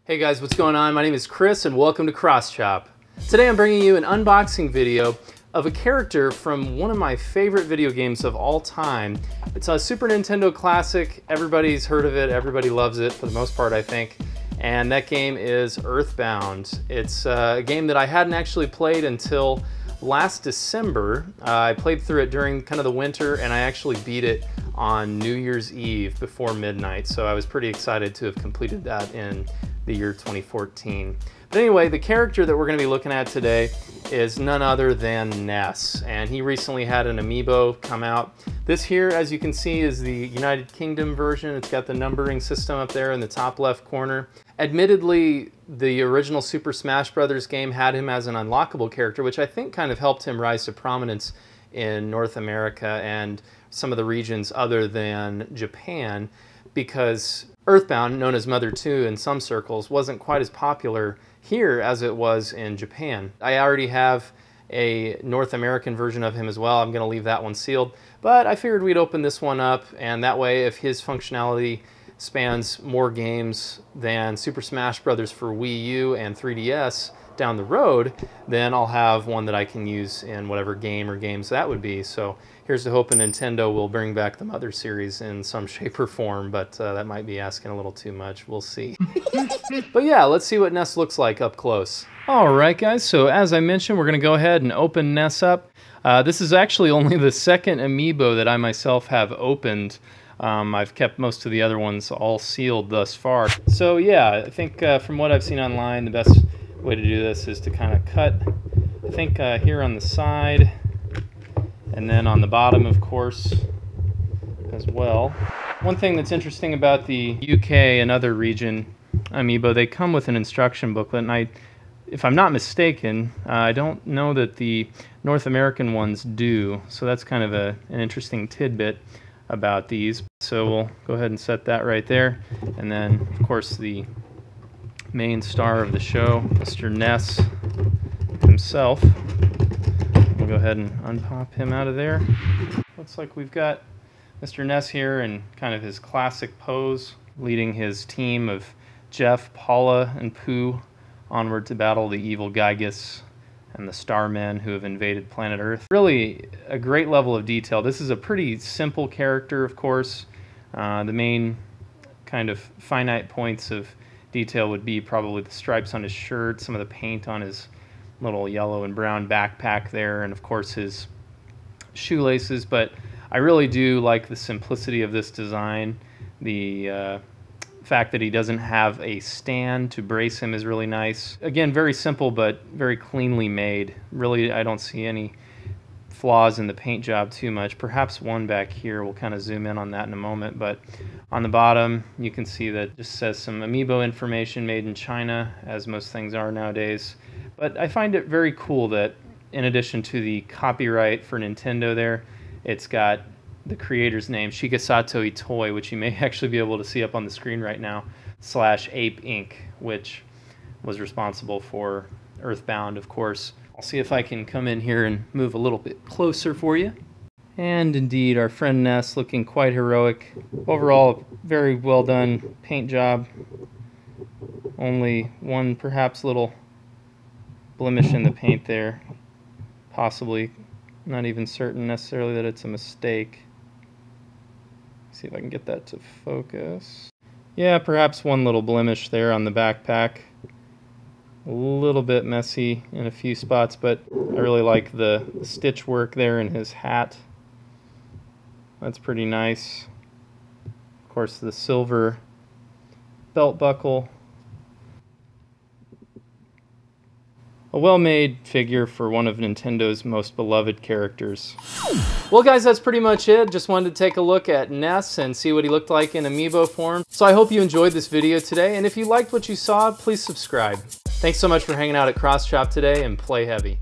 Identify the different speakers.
Speaker 1: Hey guys, what's going on? My name is Chris and welcome to CrossChop. Today I'm bringing you an unboxing video of a character from one of my favorite video games of all time. It's a Super Nintendo classic. Everybody's heard of it, everybody loves it for the most part, I think. And that game is EarthBound. It's a game that I hadn't actually played until last December. I played through it during kind of the winter and I actually beat it on New Year's Eve before midnight. So I was pretty excited to have completed that in the year 2014. But anyway, the character that we're going to be looking at today is none other than Ness, and he recently had an amiibo come out. This here, as you can see, is the United Kingdom version. It's got the numbering system up there in the top left corner. Admittedly, the original Super Smash Bros. Game had him as an unlockable character, which I think kind of helped him rise to prominence in North America and some of the regions other than Japan, because EarthBound, known as Mother 2 in some circles, wasn't quite as popular here as it was in Japan. I already have a North American version of him as well. I'm going to leave that one sealed, but I figured we'd open this one up, and that way if his functionality spans more games than Super Smash Bros. For Wii U and 3DS down the road, then I'll have one that I can use in whatever game or games that would be. So here's to hoping Nintendo will bring back the Mother series in some shape or form, but that might be asking a little too much. We'll see. But yeah, let's see what Ness looks like up close. All right, guys, so as I mentioned, we're going to go ahead and open Ness up. This is actually only the second amiibo that I myself have opened. I've kept most of the other ones all sealed thus far. So yeah, I think from what I've seen online, the best way to do this is to kind of cut, I think here on the side, and then on the bottom, of course, as well. One thing that's interesting about the UK and other region amiibo, they come with an instruction booklet, and if I'm not mistaken, I don't know that the North American ones do, so that's kind of an interesting tidbit about these. So we'll go ahead and set that right there, and then of course the main star of the show, Mr. Ness himself. We'll go ahead and unpop him out of there. Looks like we've got Mr. Ness here in kind of his classic pose, leading his team of Jeff, Paula, and Pooh onward to battle the evil Gygus and the Starmen who have invaded planet Earth. Really a great level of detail. This is a pretty simple character, of course. The main kind of finite points of detail would be probably the stripes on his shirt, some of the paint on his little yellow and brown backpack there, and of course his shoelaces. But I really do like the simplicity of this design. The fact that he doesn't have a stand to brace him is really nice. Again, very simple but very cleanly made. Really, I don't see any flaws in the paint job too much. Perhaps one back here, we'll kind of zoom in on that in a moment, but on the bottom you can see that it just says some amiibo information, made in China, as most things are nowadays. But I find it very cool that in addition to the copyright for Nintendo there, it's got the creator's name, Shigesato Itoi, which you may actually be able to see up on the screen right now, /Ape Inc., which was responsible for EarthBound, of course. I'll see if I can come in here and move a little bit closer for you. And indeed, our friend Ness looking quite heroic. Overall, very well done paint job. Only one perhaps little blemish in the paint there. Possibly, not even certain necessarily that it's a mistake. See if I can get that to focus. Yeah, perhaps one little blemish there on the backpack. A little bit messy in a few spots, but I really like the stitch work there in his hat. That's pretty nice. Of course, the silver belt buckle. A well-made figure for one of Nintendo's most beloved characters. Well guys, that's pretty much it. Just wanted to take a look at Ness and see what he looked like in amiibo form. So I hope you enjoyed this video today, and if you liked what you saw, please subscribe. Thanks so much for hanging out at CrossChop today, and play heavy.